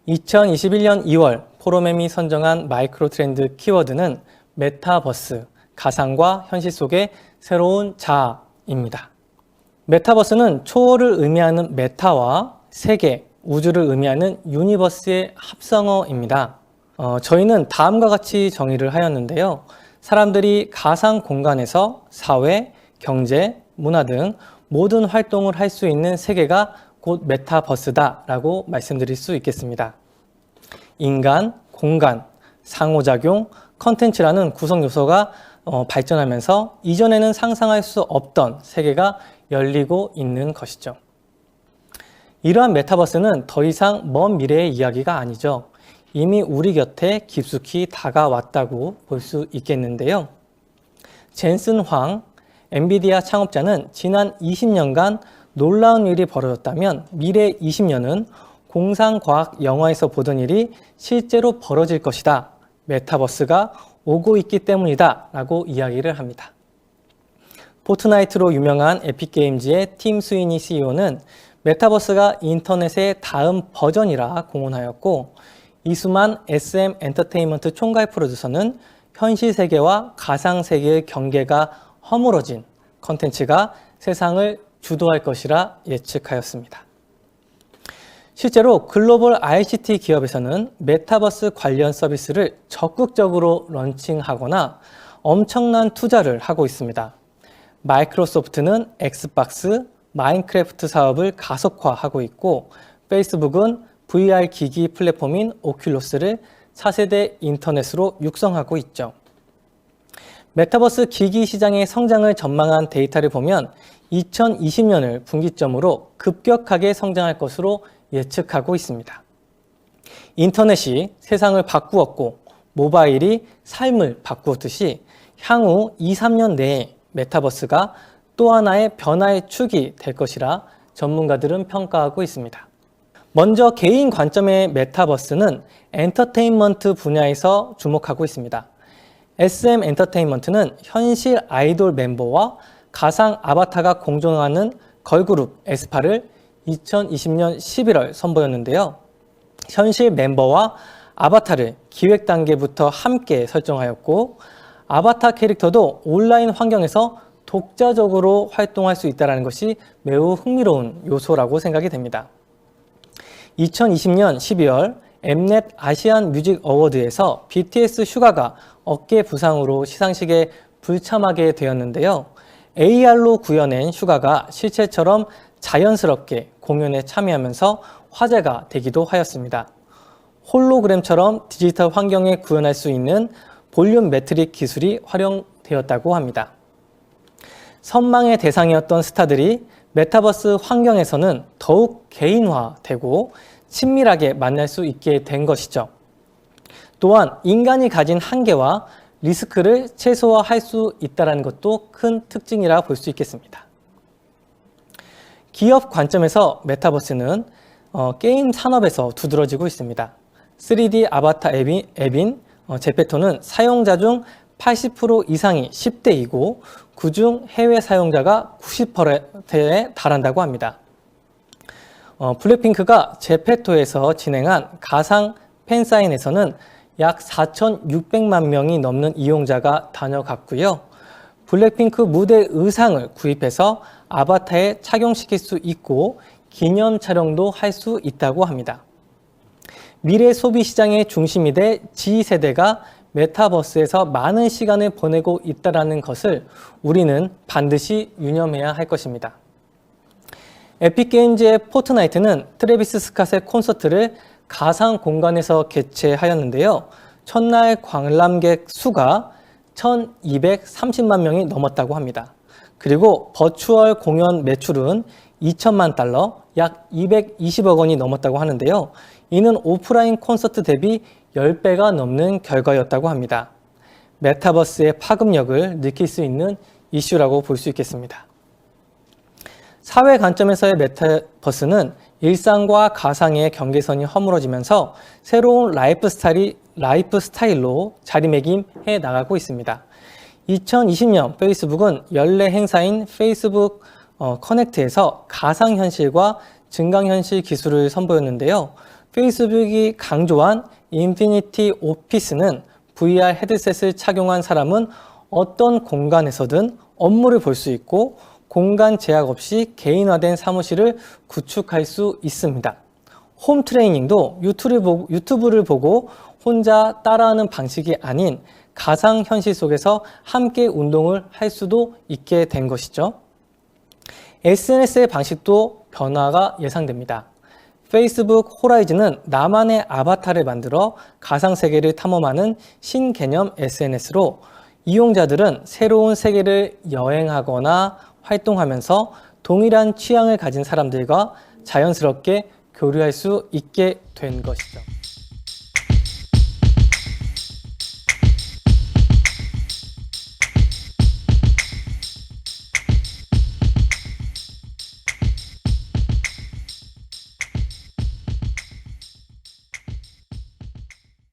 2021년 2월 포럼엠이 선정한 마이크로 트렌드 키워드는 메타버스, 가상과 현실 속의 새로운 자아입니다. 메타버스는 초월을 의미하는 메타와 세계, 우주를 의미하는 유니버스의 합성어입니다. 저희는 다음과 같이 정의를 하였는데요. 사람들이 가상 공간에서 사회, 경제, 문화 등 모든 활동을 할 수 있는 세계가 곧 메타버스다라고 말씀드릴 수 있겠습니다. 인간, 공간, 상호작용, 컨텐츠라는 구성 요소가 발전하면서 이전에는 상상할 수 없던 세계가 열리고 있는 것이죠. 이러한 메타버스는 더 이상 먼 미래의 이야기가 아니죠. 이미 우리 곁에 깊숙이 다가왔다고 볼 수 있겠는데요. 젠슨 황, 엔비디아 창업자는 지난 20년간 놀라운 일이 벌어졌다면 미래 20년은 공상과학 영화에서 보던 일이 실제로 벌어질 것이다. 메타버스가 오고 있기 때문이다 라고 이야기를 합니다. 포트나이트로 유명한 에픽게임즈의 팀 스위니 CEO는 메타버스가 인터넷의 다음 버전이라 공언하였고, 이수만 SM 엔터테인먼트 총괄 프로듀서는 현실 세계와 가상 세계의 경계가 허물어진 컨텐츠가 세상을 주도할 것이라 예측하였습니다. 실제로 글로벌 ICT 기업에서는 메타버스 관련 서비스를 적극적으로 런칭하거나 엄청난 투자를 하고 있습니다. 마이크로소프트는 엑스박스, 마인크래프트 사업을 가속화하고 있고, 페이스북은 VR 기기 플랫폼인 오큘러스를 차세대 인터넷으로 육성하고 있죠. 메타버스 기기 시장의 성장을 전망한 데이터를 보면 2020년을 분기점으로 급격하게 성장할 것으로 예측하고 있습니다. 인터넷이 세상을 바꾸었고 모바일이 삶을 바꾸었듯이 향후 2, 3년 내에 메타버스가 또 하나의 변화의 축이 될 것이라 전문가들은 평가하고 있습니다. 먼저 개인 관점의 메타버스는 엔터테인먼트 분야에서 주목하고 있습니다. SM 엔터테인먼트는 현실 아이돌 멤버와 가상 아바타가 공존하는 걸그룹 에스파를 2020년 11월 선보였는데요. 현실 멤버와 아바타를 기획 단계부터 함께 설정하였고, 아바타 캐릭터도 온라인 환경에서 독자적으로 활동할 수 있다는 것이 매우 흥미로운 요소라고 생각이 됩니다. 2020년 12월 엠넷 아시안 뮤직 어워드에서 BTS 슈가가 어깨 부상으로 시상식에 불참하게 되었는데요. AR로 구현한 슈가가 실체처럼 자연스럽게 공연에 참여하면서 화제가 되기도 하였습니다. 홀로그램처럼 디지털 환경에 구현할 수 있는 볼륨 매트릭 기술이 활용되었다고 합니다. 선망의 대상이었던 스타들이 메타버스 환경에서는 더욱 개인화되고 친밀하게 만날 수 있게 된 것이죠. 또한 인간이 가진 한계와 리스크를 최소화할 수 있다는 것도 큰 특징이라 볼 수 있겠습니다. 기업 관점에서 메타버스는 게임 산업에서 두드러지고 있습니다. 3D 아바타 앱인 제페토는 사용자 중 80% 이상이 10대이고 그중 해외 사용자가 90%에 달한다고 합니다. 블랙핑크가 제페토에서 진행한 가상 팬사인회에서는 약 4,600만 명이 넘는 이용자가 다녀갔고요. 블랙핑크 무대 의상을 구입해서 아바타에 착용시킬 수 있고 기념 촬영도 할 수 있다고 합니다. 미래 소비 시장의 중심이 될 G세대가 메타버스에서 많은 시간을 보내고 있다는 것을 우리는 반드시 유념해야 할 것입니다. 에픽게임즈의 포트나이트는 트래비스 스캇의 콘서트를 가상 공간에서 개최하였는데요. 첫날 관람객 수가 1,230만 명이 넘었다고 합니다. 그리고 버추얼 공연 매출은 2천만 달러, 약 220억 원이 넘었다고 하는데요. 이는 오프라인 콘서트 대비 10배가 넘는 결과였다고 합니다. 메타버스의 파급력을 느낄 수 있는 이슈라고 볼 수 있겠습니다. 사회 관점에서의 메타버스는 일상과 가상의 경계선이 허물어지면서 새로운 라이프 스타일로 자리매김해 나가고 있습니다. 2020년 페이스북은 연례 행사인 페이스북 커넥트에서 가상현실과 증강현실 기술을 선보였는데요. 페이스북이 강조한 인피니티 오피스는 VR 헤드셋을 착용한 사람은 어떤 공간에서든 업무를 볼 수 있고 공간 제약 없이 개인화된 사무실을 구축할 수 있습니다. 홈 트레이닝도 유튜브를 보고 혼자 따라하는 방식이 아닌 가상현실 속에서 함께 운동을 할 수도 있게 된 것이죠. SNS의 방식도 변화가 예상됩니다. 페이스북 호라이즌은 나만의 아바타를 만들어 가상세계를 탐험하는 신개념 SNS로 이용자들은 새로운 세계를 여행하거나 활동하면서 동일한 취향을 가진 사람들과 자연스럽게 교류할 수 있게 된 것이죠.